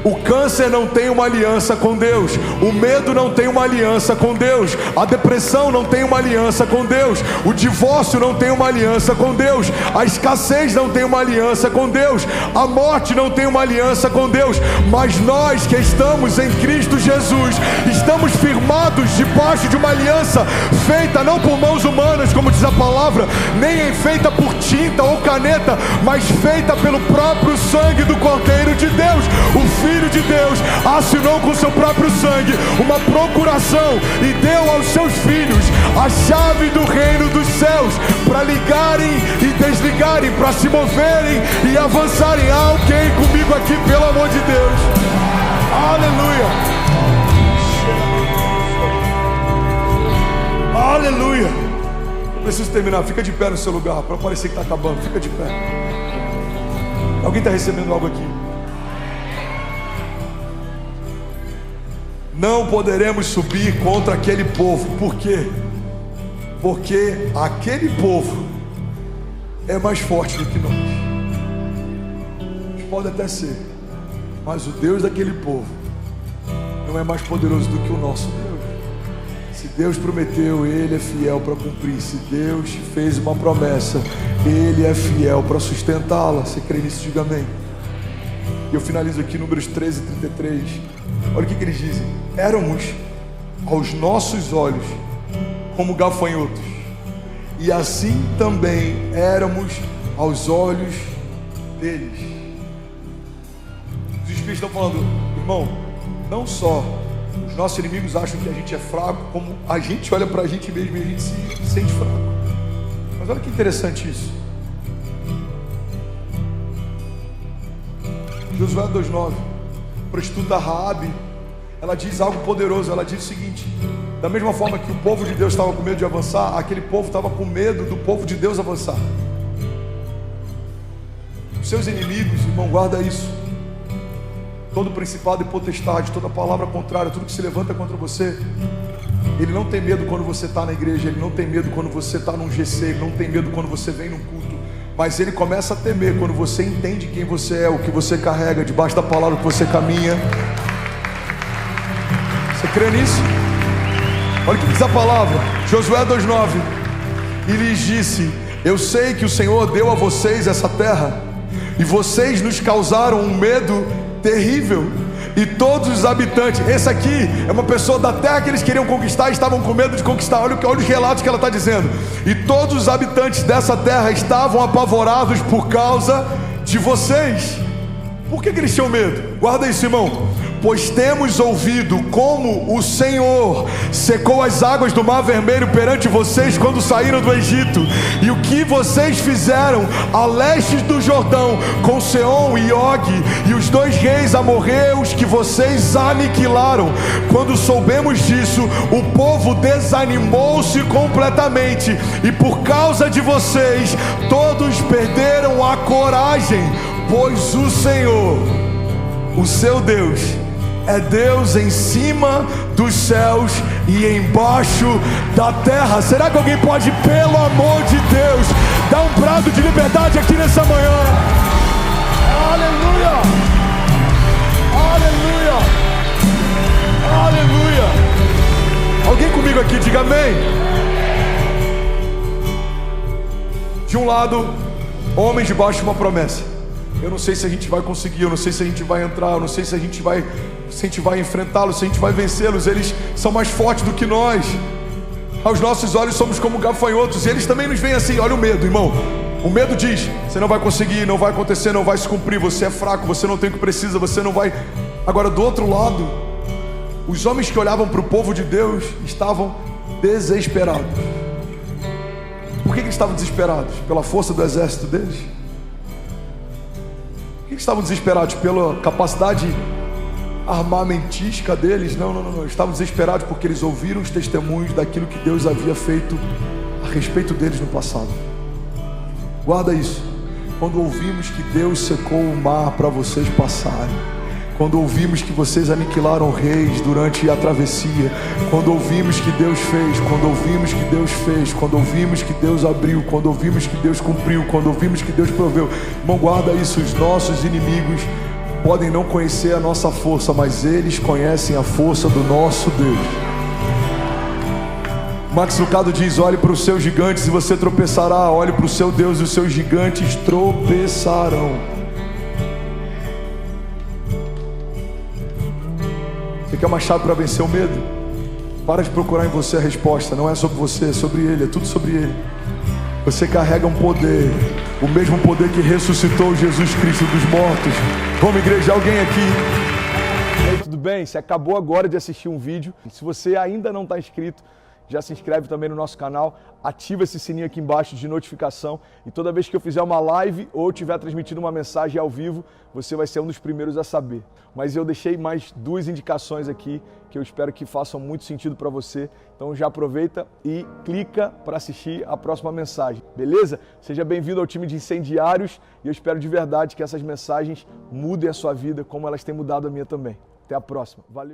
O câncer não tem uma aliança com Deus. O medo não tem uma aliança com Deus. A depressão não tem uma aliança com Deus. O divórcio não tem uma aliança com Deus. A escassez não tem uma aliança com Deus. A morte não tem uma aliança com Deus. Mas nós que estamos em Cristo Jesus, estamos firmados debaixo de uma aliança feita não por mãos humanas, como diz a palavra, nem feita por tinta ou caneta, mas feita pelo próprio sangue do Cordeiro de Deus. O Filho de Deus assinou com seu próprio sangue uma procuração e deu aos seus filhos a chave do reino dos céus para ligarem e desligarem, para se moverem e avançarem. Há alguém comigo aqui, pelo amor de Deus? Aleluia. Aleluia. Eu preciso terminar, fica de pé no seu lugar para parecer que está acabando. Fica de pé. Alguém está recebendo algo aqui? Não poderemos subir contra aquele povo. Por quê? Porque aquele povo é mais forte do que nós. Pode até ser, mas o Deus daquele povo não é mais poderoso do que o nosso Deus. Se Deus prometeu, Ele é fiel para cumprir. Se Deus fez uma promessa, Ele é fiel para sustentá-la. Você crê nisso? Diga amém. E eu finalizo aqui, Números 13, 33. Olha o que eles dizem: éramos aos nossos olhos como gafanhotos, e assim também éramos aos olhos deles. Os espíritos estão falando: irmão, não só os nossos inimigos acham que a gente é fraco, como a gente olha para a gente mesmo e a gente se sente fraco. Mas olha que interessante isso. Josué 2,9. Prostituta Raabe, ela diz algo poderoso. Ela diz o seguinte: da mesma forma que o povo de Deus estava com medo de avançar, aquele povo estava com medo do povo de Deus avançar. seus inimigos, irmão, guarda isso. Todo principado e potestade, toda palavra contrária, tudo que se levanta contra você, ele não tem medo quando você está na igreja, ele não tem medo quando você está num GC, ele não tem medo quando você vem num culto, mas ele começa a temer quando você entende quem você é, o que você carrega, debaixo da palavra que você caminha. Você crê nisso? Olha o que diz a palavra, Josué 2,9. E lhes disse: eu sei que o Senhor deu a vocês essa terra, e vocês nos causaram um medo terrível, e todos os habitantes, esse aqui é uma pessoa da terra que eles queriam conquistar e estavam com medo de conquistar. Olha os relatos que ela está dizendo. E todos os habitantes dessa terra estavam apavorados por causa de vocês. Por que eles tinham medo? Guarda isso, irmão. Pois temos ouvido como o Senhor secou as águas do Mar Vermelho perante vocês quando saíram do Egito, e o que vocês fizeram a leste do Jordão com Seom e Og e os 2 reis amorreus que vocês aniquilaram. Quando soubemos disso, o povo desanimou-se completamente, e por causa de vocês todos perderam a coragem, pois o Senhor, o seu Deus, é Deus em cima dos céus e embaixo da terra. Será que alguém pode, pelo amor de Deus, dar um brado de liberdade aqui nessa manhã? Aleluia! Aleluia! Aleluia! Alguém comigo aqui, diga amém. De um lado, homens debaixo de uma promessa. Eu não sei se a gente vai conseguir, eu não sei se a gente vai entrar, eu não sei se a gente vai enfrentá-los, se a gente vai vencê-los. Eles são mais fortes do que nós. Aos nossos olhos somos como gafanhotos, e eles também nos veem assim. Olha o medo, irmão. O medo diz: você não vai conseguir, não vai acontecer, não vai se cumprir, você é fraco, você não tem o que precisa, você não vai. Agora, do outro lado, os homens que olhavam para o povo de Deus estavam desesperados. Por que eles estavam desesperados? Pela força do exército deles? Estavam desesperados pela capacidade armamentística deles? Não. Estavam desesperados porque eles ouviram os testemunhos daquilo que Deus havia feito a respeito deles no passado. Guarda isso. Quando ouvimos que Deus secou o mar para vocês passarem, quando ouvimos que vocês aniquilaram reis durante a travessia, quando ouvimos que Deus fez, quando ouvimos que Deus fez, quando ouvimos que Deus abriu, quando ouvimos que Deus cumpriu, quando ouvimos que Deus proveu, irmão, guarda isso. Os nossos inimigos podem não conhecer a nossa força, mas eles conhecem a força do nosso Deus. Max Lucado diz: olhe para os seus gigantes e você tropeçará, olhe para o seu Deus e os seus gigantes tropeçarão. Você quer uma chave para vencer o medo? Para de procurar em você a resposta. Não é sobre você, é sobre Ele, é tudo sobre Ele. Você carrega um poder, o mesmo poder que ressuscitou Jesus Cristo dos mortos. Vamos, igreja, alguém aqui? E aí, tudo bem? Você acabou agora de assistir um vídeo. Se você ainda não está inscrito, já se inscreve também no nosso canal, ativa esse sininho aqui embaixo de notificação, e toda vez que eu fizer uma live ou estiver transmitindo uma mensagem ao vivo, você vai ser um dos primeiros a saber. Mas eu deixei mais 2 indicações aqui que eu espero que façam muito sentido para você. Então já aproveita e clica para assistir a próxima mensagem, beleza? Seja bem-vindo ao time de incendiários, e eu espero de verdade que essas mensagens mudem a sua vida como elas têm mudado a minha também. Até a próxima. Valeu!